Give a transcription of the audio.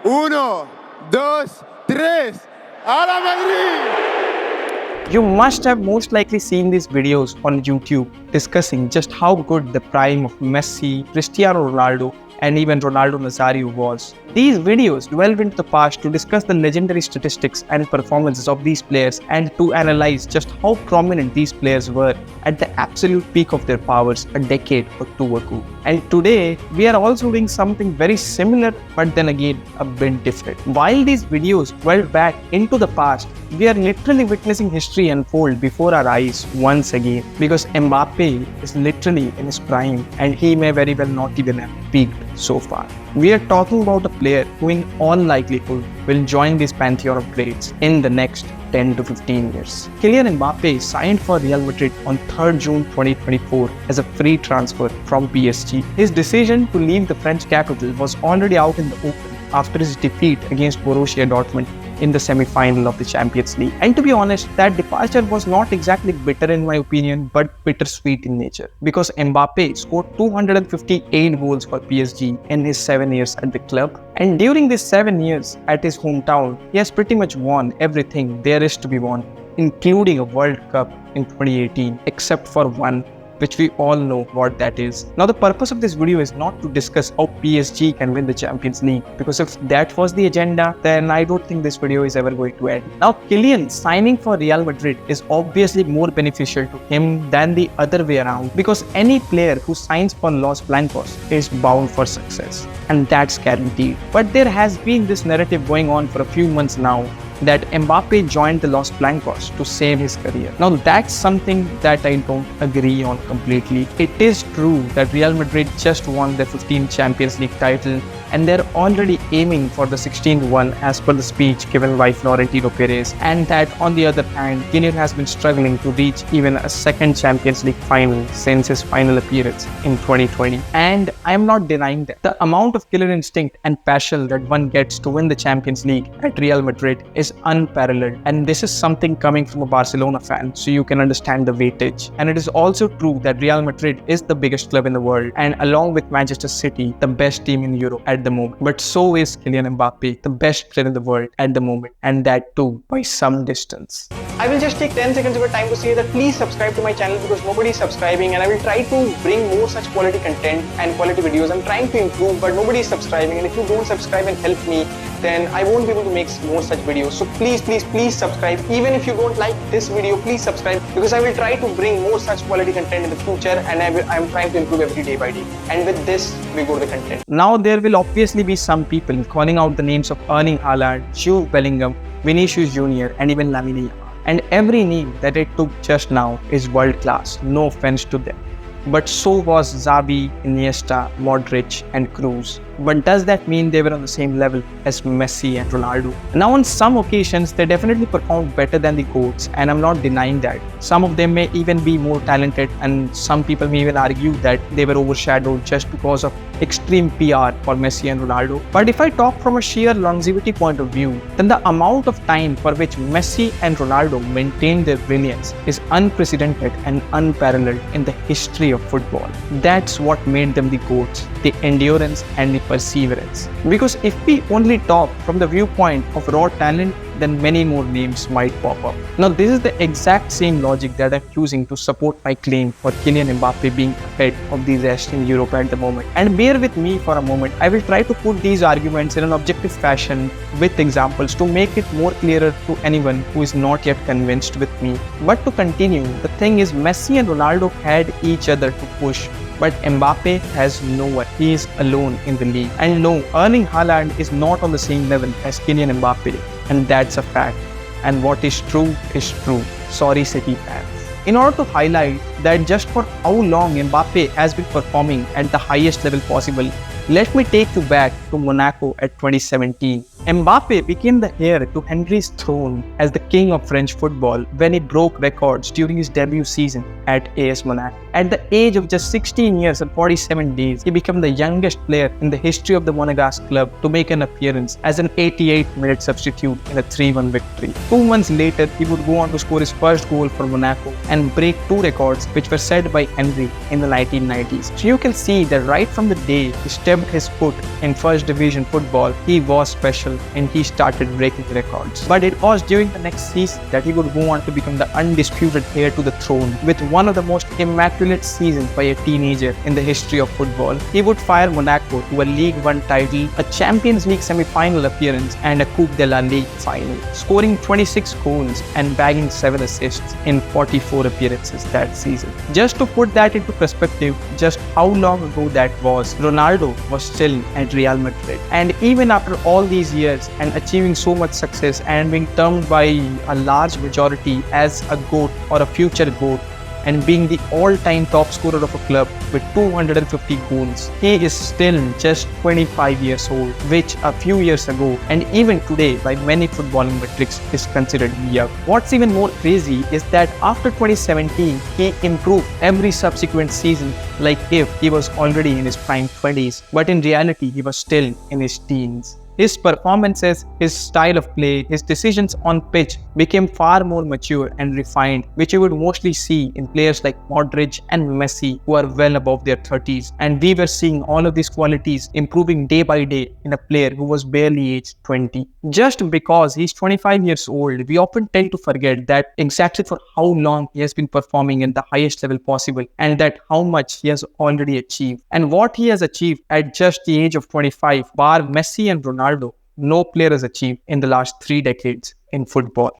Uno, dos, tres. ¡A la Madrid! You must have most likely seen these videos on YouTube discussing just how good the prime of Messi, Cristiano Ronaldo, and even Ronaldo Nazario was. These videos delve into the past to discuss the legendary statistics and performances of these players and to analyze just how prominent these players were at the absolute peak of their powers a decade or two ago. And today, we are also doing something very similar but then again a bit different. While these videos delve back into the past, we are literally witnessing history unfold before our eyes once again, because Mbappe is literally in his prime and he may very well not even have peaked so far. We are talking about a player who in all likelihood will join this pantheon of greats in the next 10 to 15 years. Kylian Mbappe signed for Real Madrid on 3rd June 2024 as a free transfer from PSG. His decision to leave the French capital was already out in the open after his defeat against Borussia Dortmund in the semi-final of the Champions League. And to be honest, that departure was not exactly bitter in my opinion, but bittersweet in nature. Because Mbappe scored 258 goals for PSG in his 7 years at the club. And during these 7 years at his hometown, he has pretty much won everything there is to be won, including a World Cup in 2018, except for one, which we all know what that is. Now, the purpose of this video is not to discuss how PSG can win the Champions League, because if that was the agenda, then I don't think this video is ever going to end. Now, Kylian signing for Real Madrid is obviously more beneficial to him than the other way around, because any player who signs for Los Blancos is bound for success, and that's guaranteed. But there has been this narrative going on for a few months now that Mbappe joined the Los Blancos to save his career. Now, that's something that I don't agree on completely. It is true that Real Madrid just won their 15th Champions League title and they're already aiming for the 16th one as per the speech given by Florentino Perez, and that on the other hand, Kylian has been struggling to reach even a second Champions League final since his final appearance in 2020. And I'm not denying that. The amount of killer instinct and passion that one gets to win the Champions League at Real Madrid is unparalleled, and this is something coming from a Barcelona fan, so you can understand the weightage. And it is also true that Real Madrid is the biggest club in the world, and along with Manchester City, the best team in Europe at the moment. But so is Kylian Mbappe, the best player in the world at the moment, and that too by some distance. I will just take 10 seconds of your time to say that please subscribe to my channel, because nobody is subscribing, and I will try to bring more such quality content and quality videos. I'm trying to improve, but nobody is subscribing, and if you don't subscribe and help me, then I won't be able to make more such videos. So please subscribe. Even if you don't like this video, please subscribe, because I will try to bring more such quality content in the future, and I'm trying to improve every day by day. And with this, we go to the content. Now, there will obviously be some people calling out the names of Erling Haaland, Jude Bellingham, Vinicius Jr., and even Lamine Yamal. And every name that I took just now is world class, no offense to them. But so was Xavi, Iniesta, Modric, and Cruz. But does that mean they were on the same level as Messi and Ronaldo? Now, on some occasions, they definitely performed better than the GOATs, and I'm not denying that. Some of them may even be more talented, and some people may even argue that they were overshadowed just because of extreme PR for Messi and Ronaldo. But if I talk from a sheer longevity point of view, then the amount of time for which Messi and Ronaldo maintained their brilliance is unprecedented and unparalleled in the history of football. That's what made them the GOATs, the endurance and the perseverance. Because if we only talk from the viewpoint of raw talent, then many more names might pop up. Now, this is the exact same logic that I'm using to support my claim for Kylian Mbappe being ahead of the rest in Europe at the moment. And bear with me for a moment. I will try to put these arguments in an objective fashion with examples to make it more clearer to anyone who is not yet convinced with me. But to continue, the thing is, Messi and Ronaldo had each other to push, but Mbappe has no one. He is alone in the league. And no, Erling Haaland is not on the same level as Kylian Mbappe, and that's a fact. And what is true is true. Sorry, City fans. In order to highlight that just for how long Mbappe has been performing at the highest level possible, let me take you back to Monaco at 2017, Mbappe became the heir to Henry's throne as the king of French football when he broke records during his debut season at AS Monaco. At the age of just 16 years and 47 days, he became the youngest player in the history of the Monegasque club to make an appearance as an 88-minute substitute in a 3-1 victory. 2 months later, he would go on to score his first goal for Monaco and break 2 records which were set by Henry in the 1990s. So you can see that right from the day he stepped his foot in first division football, he was special and he started breaking records. But it was during the next season that he would go on to become the undisputed heir to the throne with one of the most immaculate seasons by a teenager in the history of football. He would fire Monaco to a League One title, a Champions League semi-final appearance and a Coupe de la Ligue final, scoring 26 goals and bagging 7 assists in 44 appearances that season. Just to put that into perspective, just how long ago that was, Ronaldo was still at Real Madrid. And even after all these years and achieving so much success and being termed by a large majority as a GOAT or a future GOAT, and being the all-time top scorer of a club with 250 goals, he is still just 25 years old, which a few years ago and even today by many footballing metrics is considered young. What's even more crazy is that after 2017, he improved every subsequent season like if he was already in his prime 20s, but in reality he was still in his teens. His performances, his style of play, his decisions on pitch became far more mature and refined, which you would mostly see in players like Modric and Messi who are well above their 30s. And we were seeing all of these qualities improving day by day in a player who was barely aged 20. Just because he's 25 years old, we often tend to forget that exactly for how long he has been performing at the highest level possible and that how much he has already achieved. And what he has achieved at just the age of 25, bar Messi and Ronaldo, no player has achieved in the last 3 decades in football.